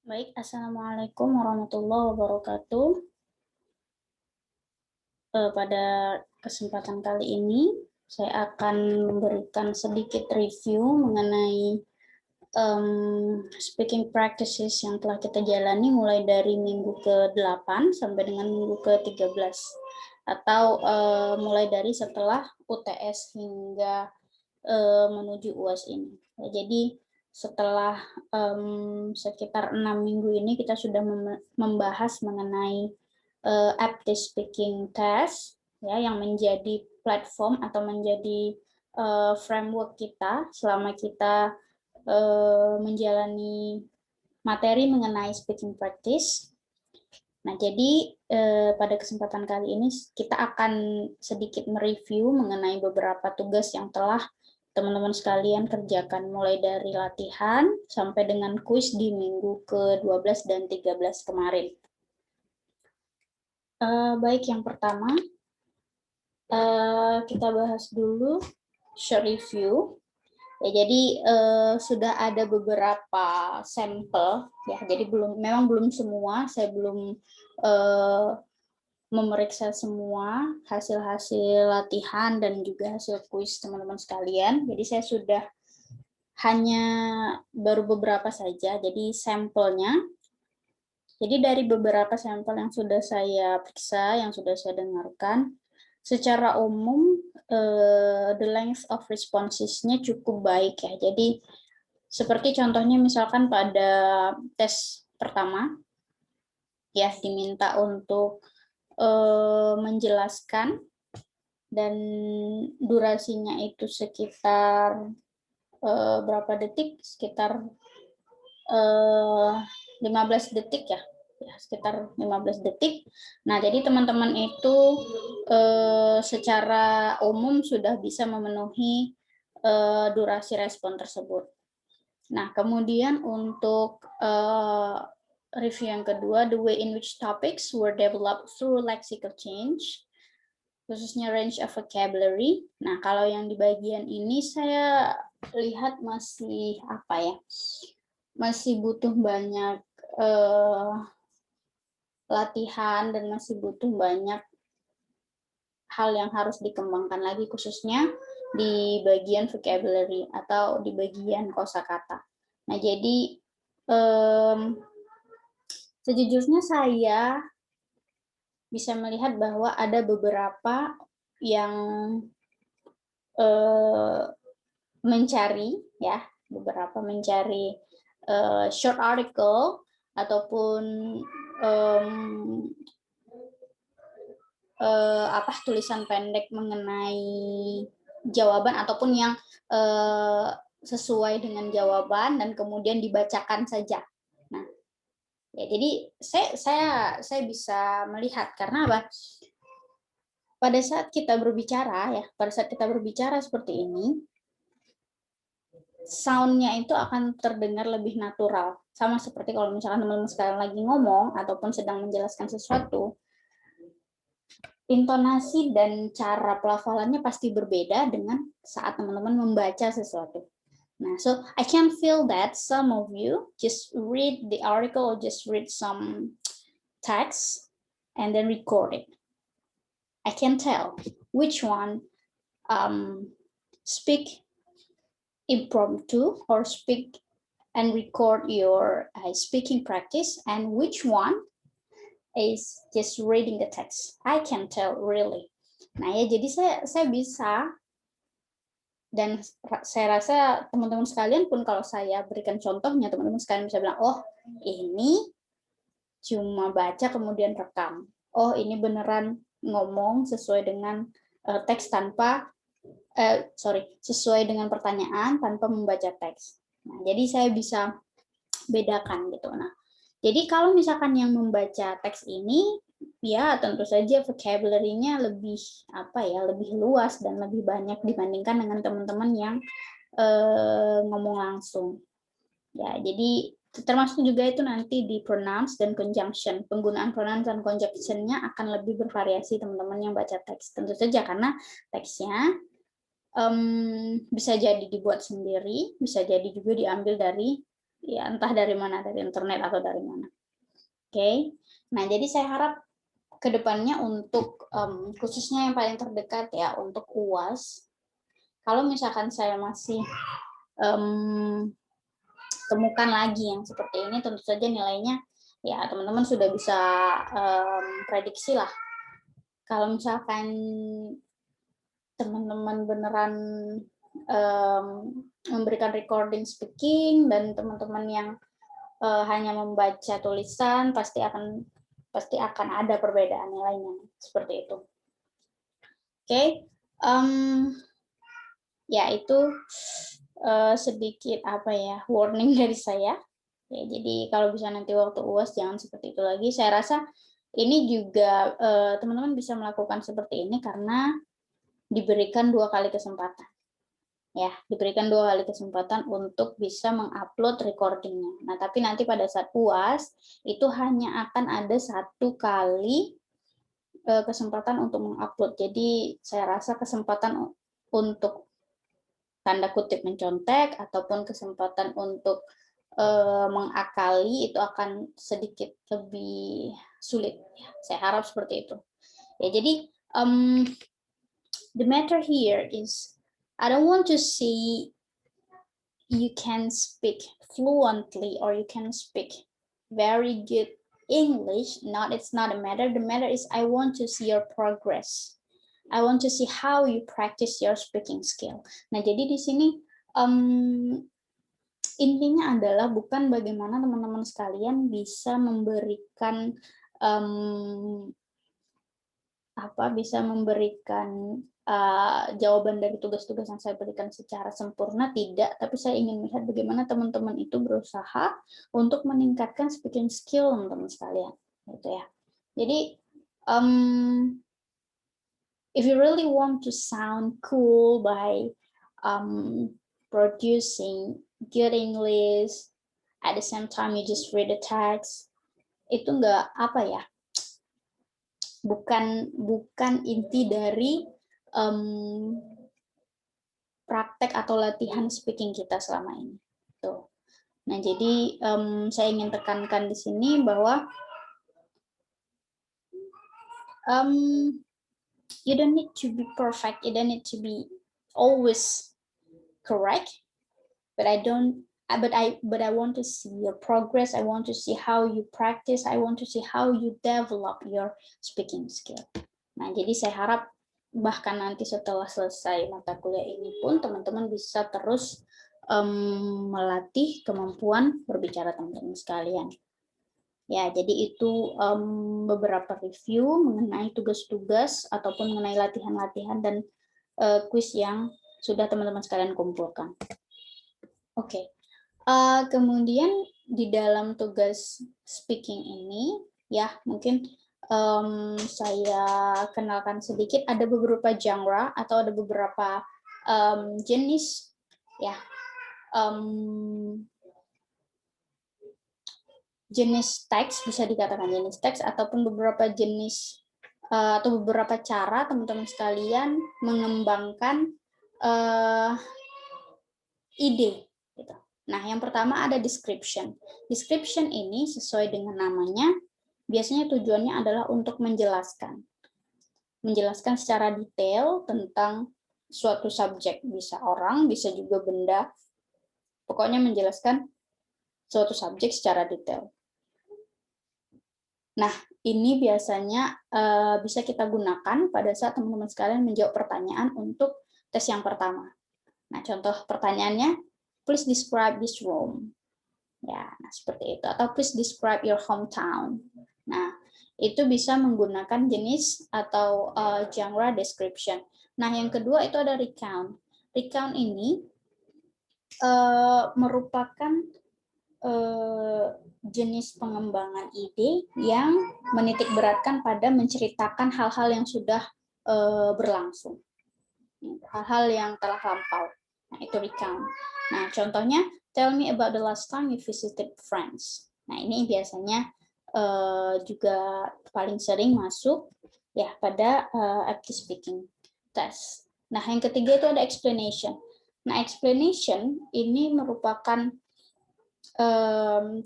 Baik, Assalamualaikum warahmatullahi wabarakatuh. Pada kesempatan kali ini, saya akan memberikan sedikit review mengenai speaking practices yang telah kita jalani mulai dari minggu ke-8 sampai dengan minggu ke-13. Atau mulai dari setelah UTS hingga menuju UAS ini. Jadi setelah sekitar 6 minggu ini kita sudah membahas mengenai Aptitude Speaking Test ya, yang menjadi platform atau menjadi framework kita selama kita menjalani materi mengenai speaking practice. Nah, jadi pada kesempatan kali ini kita akan sedikit mereview mengenai beberapa tugas yang telah teman-teman sekalian kerjakan mulai dari latihan sampai dengan kuis di minggu ke-12 dan 13 kemarin. Baik, yang pertama kita bahas dulu short review. Ya, jadi sudah ada beberapa sampel ya. Jadi memang belum semua, saya belum memeriksa semua hasil-hasil latihan dan juga hasil kuis teman-teman sekalian. Jadi saya sudah hanya baru beberapa saja, jadi sampelnya. Jadi dari beberapa sampel yang sudah saya periksa, yang sudah saya dengarkan, secara umum the length of responses-nya cukup baik ya. Jadi seperti contohnya misalkan pada tes pertama, ya diminta untuk menjelaskan dan durasinya itu sekitar berapa detik? Sekitar 15 detik ya, sekitar 15 detik. Nah, jadi teman-teman itu secara umum sudah bisa memenuhi durasi respon tersebut. Nah, kemudian untuk review yang kedua, the way in which topics were developed through lexical change, khususnya range of vocabulary. Nah, kalau yang di bagian ini saya lihat masih apa ya? Masih butuh banyak latihan dan masih butuh banyak hal yang harus dikembangkan lagi, khususnya di bagian vocabulary atau di bagian kosakata. Nah, jadi sejujurnya saya bisa melihat bahwa ada beberapa yang mencari short article ataupun tulisan pendek mengenai jawaban ataupun yang sesuai dengan jawaban dan kemudian dibacakan saja. Nah, ya jadi saya bisa melihat karena apa? Pada saat kita berbicara seperti ini, sound-nya itu akan terdengar lebih natural. Sama seperti kalau misalkan teman-teman sekalian lagi ngomong ataupun sedang menjelaskan sesuatu, intonasi dan cara pelafalannya pasti berbeda dengan saat teman-teman membaca sesuatu. Nah, so I can feel that some of you just read the article or just read some text and then record it. I can tell which one speak impromptu or speak and record your speaking practice, and which one is just reading the text. I can tell really. Nah ya, jadi saya bisa, dan saya rasa teman-teman sekalian pun kalau saya berikan contohnya, teman-teman sekalian bisa bilang, oh ini cuma baca kemudian rekam. Oh ini beneran ngomong sesuai dengan teks tanpa sesuai dengan pertanyaan tanpa membaca teks. Nah, jadi saya bisa bedakan gitu. Nah, jadi kalau misalkan yang membaca teks ini, ya tentu saja vocabulary-nya lebih lebih luas dan lebih banyak dibandingkan dengan teman-teman yang ngomong langsung. Ya, jadi termasuk juga itu nanti di pronouns dan conjunction. Penggunaan pronouns dan conjunction-nya akan lebih bervariasi teman-teman yang baca teks. Tentu saja karena teksnya bisa jadi dibuat sendiri, bisa jadi juga diambil dari ya entah dari mana, dari internet atau dari mana. Oke. Nah, jadi saya harap kedepannya untuk khususnya yang paling terdekat ya untuk UAS, kalau misalkan saya masih temukan lagi yang seperti ini, tentu saja nilainya ya teman-teman sudah bisa prediksi lah. Kalau misalkan teman-teman beneran memberikan recording speaking dan teman-teman yang hanya membaca tulisan, pasti akan ada perbedaan nilainya seperti itu. Oke, ya itu sedikit apa ya warning dari saya. Ya, jadi kalau bisa nanti waktu UAS jangan seperti itu lagi. Saya rasa ini juga teman-teman bisa melakukan seperti ini karena diberikan 2 kali kesempatan. Ya, diberikan 2 kali kesempatan untuk bisa mengupload recordingnya. Nah, tapi nanti pada saat UAS itu hanya akan ada 1 kali kesempatan untuk mengupload. Jadi saya rasa kesempatan untuk tanda kutip mencontek ataupun kesempatan untuk mengakali itu akan sedikit lebih sulit. Ya, saya harap seperti itu. Ya, jadi the matter here is I don't want to see you can speak fluently or you can speak very good English. It's not a matter. The matter is I want to see your progress. I want to see how you practice your speaking skill. Nah, jadi di sini intinya adalah bukan bagaimana teman-teman sekalian bisa memberikan jawaban dari tugas-tugas yang saya berikan secara sempurna, tidak, tapi saya ingin melihat bagaimana teman-teman itu berusaha untuk meningkatkan speaking skill teman-teman sekalian, gitu ya. Jadi if you really want to sound cool by producing good English at the same time you just read the text, itu enggak bukan inti dari praktek atau latihan speaking kita selama ini. Tuh. Nah, jadi saya ingin tekankan di sini bahwa you don't need to be perfect, you don't need to be always correct, but I want to see your progress. I want to see how you practice. I want to see how you develop your speaking skill. Nah, jadi saya harap bahkan nanti setelah selesai mata kuliah ini pun teman-teman bisa terus melatih kemampuan berbicara teman-teman sekalian. Ya, jadi itu beberapa review mengenai tugas-tugas ataupun mengenai latihan-latihan dan kuis yang sudah teman-teman sekalian kumpulkan. Oke. Kemudian di dalam tugas speaking ini, ya mungkin saya kenalkan sedikit, ada beberapa genre atau ada beberapa jenis, ya, jenis teks, bisa dikatakan jenis teks, ataupun beberapa jenis atau beberapa cara teman-teman sekalian mengembangkan ide. Gitu. Nah, yang pertama ada description. Description ini sesuai dengan namanya, biasanya tujuannya adalah untuk menjelaskan secara detail tentang suatu subjek, bisa orang, bisa juga benda, pokoknya menjelaskan suatu subjek secara detail. Nah, ini biasanya bisa kita gunakan pada saat teman-teman sekalian menjawab pertanyaan untuk tes yang pertama. Nah, contoh pertanyaannya, please describe this room. Ya, nah seperti itu. Atau please describe your hometown. Nah, itu bisa menggunakan jenis atau genre description. Nah, yang kedua itu ada recount. Recount ini merupakan jenis pengembangan ide yang menitik beratkan pada menceritakan hal-hal yang sudah berlangsung. Hal-hal yang telah lampau. Nah, itu recount. Nah, contohnya, tell me about the last time you visited France. Nah, ini biasanya juga paling sering masuk ya pada active speaking test. Nah, yang ketiga itu ada explanation. Nah, explanation ini merupakan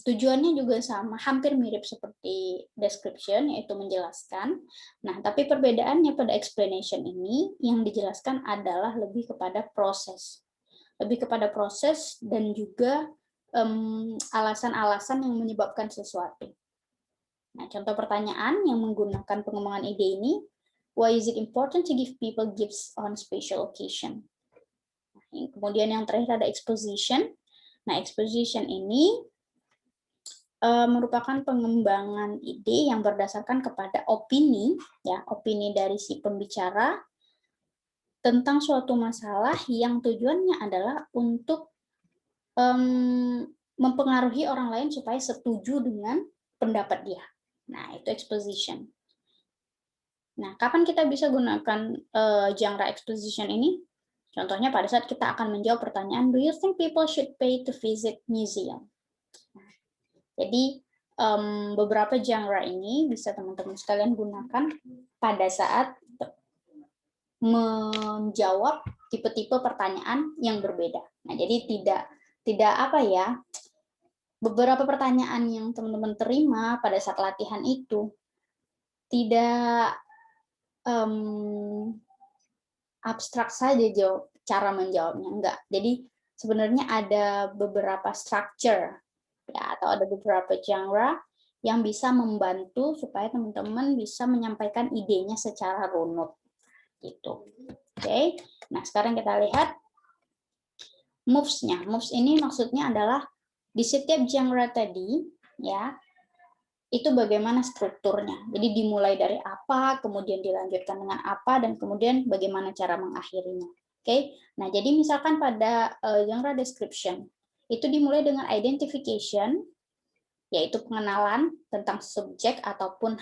tujuannya juga sama, hampir mirip seperti description, yaitu menjelaskan. Nah, tapi perbedaannya pada explanation ini, yang dijelaskan adalah lebih kepada proses. Lebih kepada proses dan juga alasan-alasan yang menyebabkan sesuatu. Nah, contoh pertanyaan yang menggunakan pengembangan ide ini, why is it important to give people gifts on special occasion? Nah, kemudian yang terakhir ada exposition. Nah, exposition ini merupakan pengembangan ide yang berdasarkan kepada opini, ya, opini dari si pembicara tentang suatu masalah yang tujuannya adalah untuk mempengaruhi orang lain supaya setuju dengan pendapat dia. Nah, itu exposition. Nah, kapan kita bisa gunakan genre exposition ini? Contohnya pada saat kita akan menjawab pertanyaan, do you think people should pay to visit museum? Jadi, beberapa genre ini bisa teman-teman sekalian gunakan pada saat menjawab tipe-tipe pertanyaan yang berbeda. Nah, jadi tidak apa ya, beberapa pertanyaan yang teman-teman terima pada saat latihan itu tidak abstrak saja cara menjawabnya, enggak. Jadi sebenarnya ada beberapa structure, ya, atau ada beberapa genre yang bisa membantu supaya teman-teman bisa menyampaikan idenya secara runut, gitu. Oke, nah sekarang kita lihat moves-nya. Moves ini maksudnya adalah di setiap genre tadi, ya, itu bagaimana strukturnya. Jadi dimulai dari apa, kemudian dilanjutkan dengan apa, dan kemudian bagaimana cara mengakhirinya. Oke, nah jadi misalkan pada genre description, itu dimulai dengan identification, yaitu pengenalan tentang subjek ataupun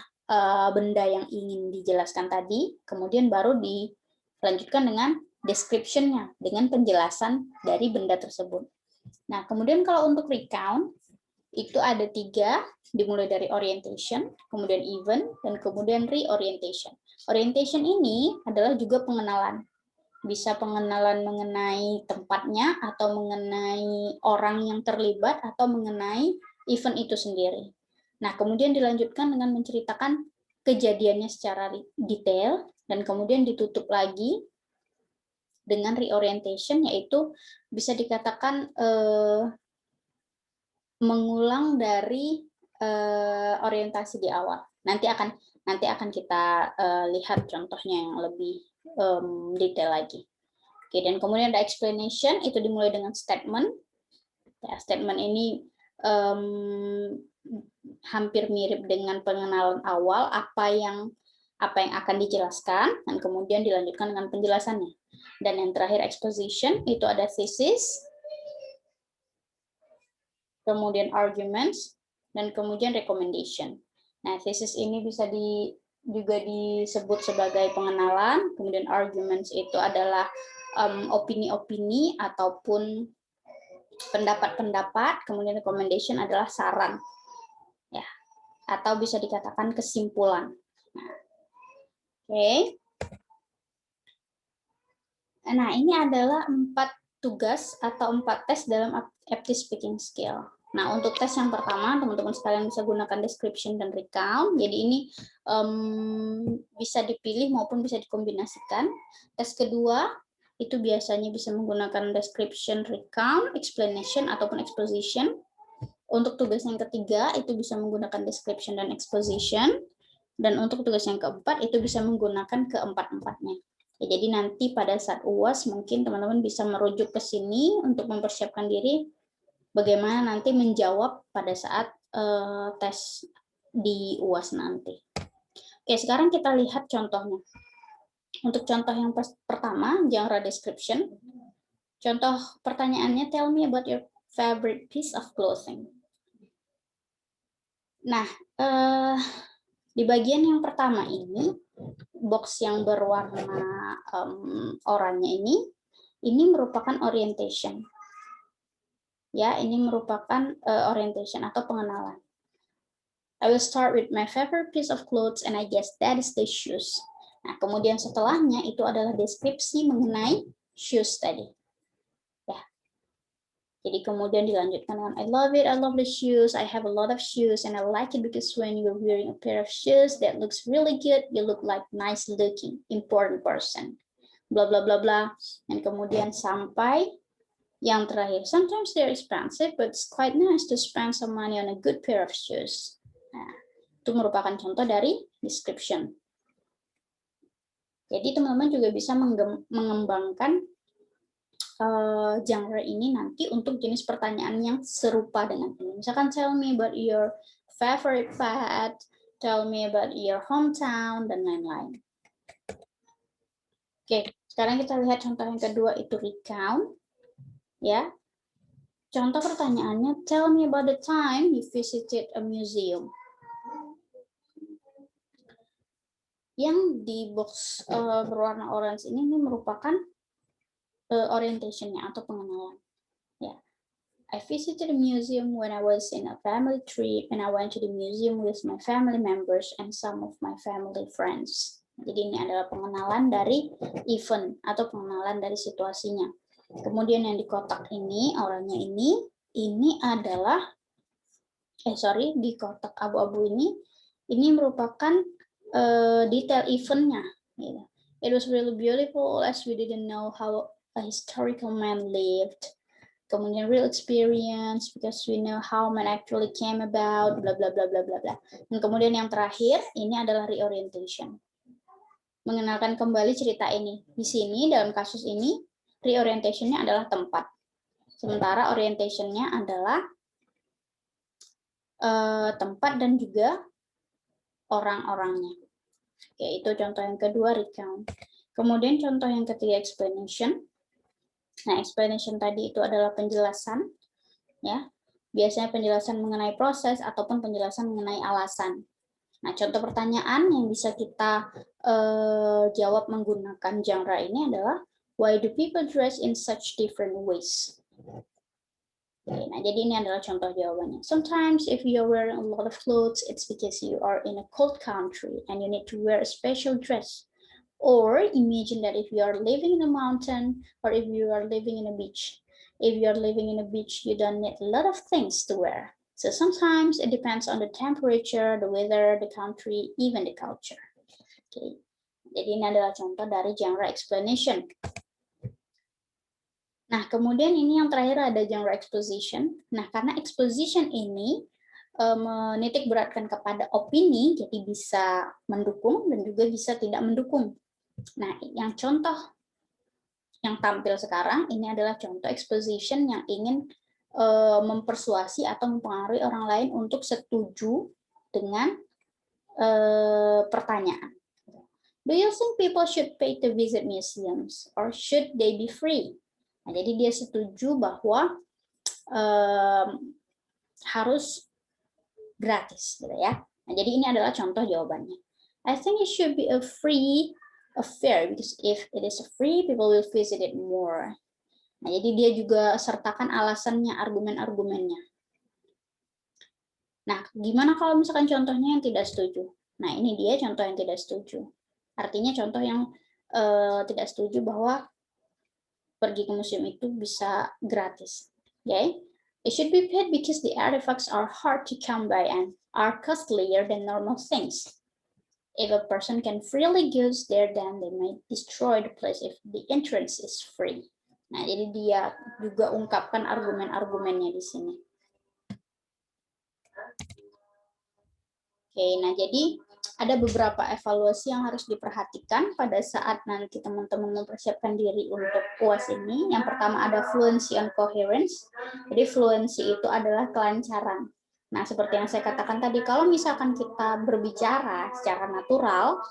benda yang ingin dijelaskan tadi, kemudian baru dilanjutkan dengan description-nya, dengan penjelasan dari benda tersebut. Nah, kemudian kalau untuk recount, itu ada 3, dimulai dari orientation, kemudian event, dan kemudian reorientation. Orientation ini adalah juga pengenalan. Bisa pengenalan mengenai tempatnya, atau mengenai orang yang terlibat, atau mengenai event itu sendiri. Nah, kemudian dilanjutkan dengan menceritakan kejadiannya secara detail, dan kemudian ditutup lagi dengan reorientation, yaitu bisa dikatakan mengulang dari orientasi di awal. Nanti akan kita lihat contohnya yang lebih detail lagi. Oke, dan kemudian ada explanation, itu dimulai dengan statement. Ya, statement ini hampir mirip dengan pengenalan awal, apa yang akan dijelaskan, dan kemudian dilanjutkan dengan penjelasannya. Dan yang terakhir exposition, itu ada thesis, kemudian arguments, dan kemudian recommendation. Nah, thesis ini bisa juga disebut sebagai pengenalan, kemudian arguments itu adalah opini-opini ataupun pendapat-pendapat, kemudian recommendation adalah saran, ya, atau bisa dikatakan kesimpulan. Nah, oke. Nah, ini adalah 4 tugas atau 4 tes dalam active speaking skill. Nah, untuk tes yang pertama, teman-teman sekalian bisa gunakan description dan recount. Jadi ini bisa dipilih maupun bisa dikombinasikan. Tes kedua, itu biasanya bisa menggunakan description, recount, explanation, ataupun exposition. Untuk tugas yang ketiga, itu bisa menggunakan description dan exposition. Dan untuk tugas yang keempat, itu bisa menggunakan keempat-empatnya. Ya, jadi nanti pada saat UAS mungkin teman-teman bisa merujuk ke sini untuk mempersiapkan diri bagaimana nanti menjawab pada saat tes di UAS nanti. Oke, sekarang kita lihat contohnya. Untuk contoh yang pertama, genre description. Contoh pertanyaannya, tell me about your favorite piece of clothing. Nah, di bagian yang pertama ini, box yang berwarna oranye ini merupakan orientation. Ya, ini merupakan orientation atau pengenalan. I will start with my favorite piece of clothes and I guess that is the shoes. Nah, kemudian setelahnya itu adalah deskripsi mengenai shoes tadi. Ya. Jadi kemudian dilanjutkan dengan I love it, I love the shoes, I have a lot of shoes, and I like it because when you're wearing a pair of shoes that looks really good, you look like nice looking, important person. Bla bla bla bla. Dan kemudian sampai yang terakhir, sometimes they're expensive, but it's quite nice to spend some money on a good pair of shoes. Nah, itu merupakan contoh dari description. Jadi teman-teman juga bisa mengembangkan genre ini nanti untuk jenis pertanyaan yang serupa dengan ini. Misalkan tell me about your favorite pet, tell me about your hometown, dan lain-lain. Oke, sekarang kita lihat contoh yang kedua itu recount. Ya, contoh pertanyaannya, tell me about the time you visited a museum. Yang di box berwarna orange ini merupakan orientation-nya atau pengenalan. Ya, I visited a museum when I was in a family trip, and I went to the museum with my family members and some of my family friends. Jadi ini adalah pengenalan dari event atau pengenalan dari situasinya. Kemudian yang di kotak ini, oranye ini adalah, di kotak abu-abu ini merupakan detail eventnya. It was really beautiful as we didn't know how a historical man lived. Kemudian real experience because we know how man actually came about, bla bla bla bla bla bla. Dan kemudian yang terakhir ini adalah reorientation. Mengenalkan kembali cerita ini. Di sini dalam kasus ini reorientation-nya adalah tempat. Sementara orientation-nya adalah tempat dan juga orang-orangnya. Oke, itu contoh yang kedua, recount. Kemudian contoh yang ketiga, explanation. Nah, explanation tadi itu adalah penjelasan, ya. Biasanya penjelasan mengenai proses ataupun penjelasan mengenai alasan. Nah, contoh pertanyaan yang bisa kita jawab menggunakan genre ini adalah why do people dress in such different ways? Okay, nah, jadi ini adalah contoh jawabannya. Sometimes if you're wearing a lot of clothes, it's because you are in a cold country and you need to wear a special dress. Or imagine that if you are living in a mountain or if you are living in a beach. If you are living in a beach, you don't need a lot of things to wear. So sometimes it depends on the temperature, the weather, the country, even the culture. Okay. Jadi ini adalah contoh dari genre explanation. Nah, kemudian ini yang terakhir ada genre exposition. Nah, karena exposition ini menitik beratkan kepada opini, jadi bisa mendukung dan juga bisa tidak mendukung. Nah, yang contoh yang tampil sekarang ini adalah contoh exposition yang ingin mempersuasi atau mempengaruhi orang lain untuk setuju dengan pertanyaan. Do you think people should pay to visit museums or should they be free? Nah, jadi dia setuju bahwa harus gratis, gitu ya. Nah, jadi ini adalah contoh jawabannya. I think it should be a free affair because if it is free, people will visit it more. Nah, jadi dia juga sertakan alasannya, argumen-argumennya. Nah, gimana kalau misalkan contohnya yang tidak setuju? Nah, ini dia contoh yang tidak setuju. Artinya contoh yang tidak setuju bahwa pergi ke museum itu bisa gratis. Okay? It should be paid because the artifacts are hard to come by and are costlier than normal things. If a person can freely go there, then they might destroy the place if the entrance is free. Nah, jadi dia juga ungkapkan argumen-argumennya di sini. Oke, nah jadi ada beberapa evaluasi yang harus diperhatikan pada saat nanti teman-teman mempersiapkan diri untuk UAS ini. Yang pertama ada fluency and coherence. Jadi fluency itu adalah kelancaran. Nah, seperti yang saya katakan tadi, kalau misalkan kita berbicara secara natural,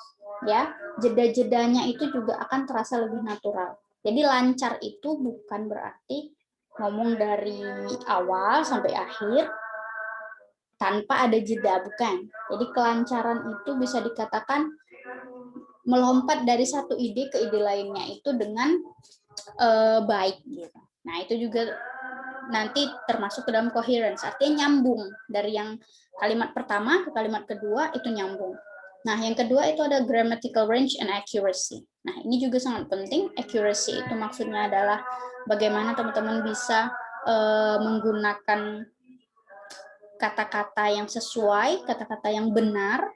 ya, jeda-jedanya itu juga akan terasa lebih natural. Jadi lancar itu bukan berarti ngomong dari awal sampai akhir tanpa ada jeda, bukan. Jadi kelancaran itu bisa dikatakan melompat dari satu ide ke ide lainnya itu dengan baik gitu. Nah, itu juga nanti termasuk ke dalam coherence, artinya nyambung dari yang kalimat pertama ke kalimat kedua itu nyambung. Nah, yang kedua itu ada grammatical range and accuracy. Nah, ini juga sangat penting. Accuracy itu maksudnya adalah bagaimana teman-teman bisa menggunakan kata-kata yang sesuai, kata-kata yang benar,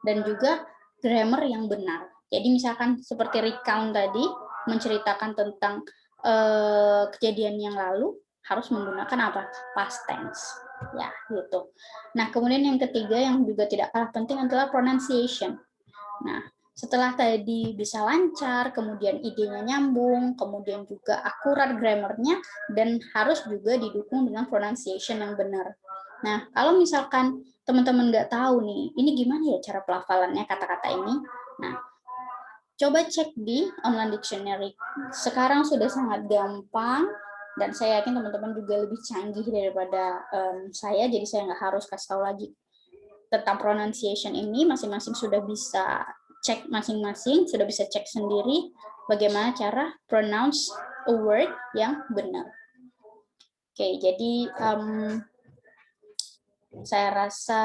dan juga grammar yang benar. Jadi misalkan seperti recount tadi, menceritakan tentang kejadian yang lalu, harus menggunakan apa? Past tense. Ya, gitu. Nah, kemudian yang ketiga yang juga tidak kalah penting adalah pronunciation. Nah, setelah tadi bisa lancar, kemudian idenya nyambung, kemudian juga akurat grammarnya, dan harus juga didukung dengan pronunciation yang benar. Nah, kalau misalkan teman-teman nggak tahu nih, ini gimana ya cara pelafalannya kata-kata ini? Nah, coba cek di online dictionary. Sekarang sudah sangat gampang, dan saya yakin teman-teman juga lebih canggih daripada saya, jadi saya nggak harus kasih tahu lagi tentang pronunciation ini. Masing-masing sudah bisa cek masing-masing, sudah bisa cek sendiri bagaimana cara pronounce a word yang benar. Oke, jadi saya rasa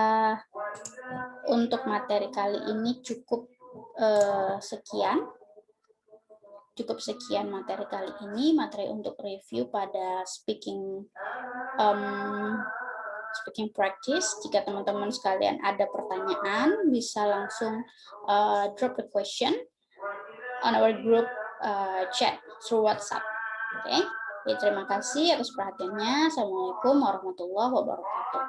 untuk materi kali ini cukup sekian. Cukup sekian materi kali ini, materi untuk review pada speaking practice. Jika teman-teman sekalian ada pertanyaan, bisa langsung drop the question on our group chat through WhatsApp. Oke, terima kasih atas perhatiannya. Assalamualaikum warahmatullahi wabarakatuh.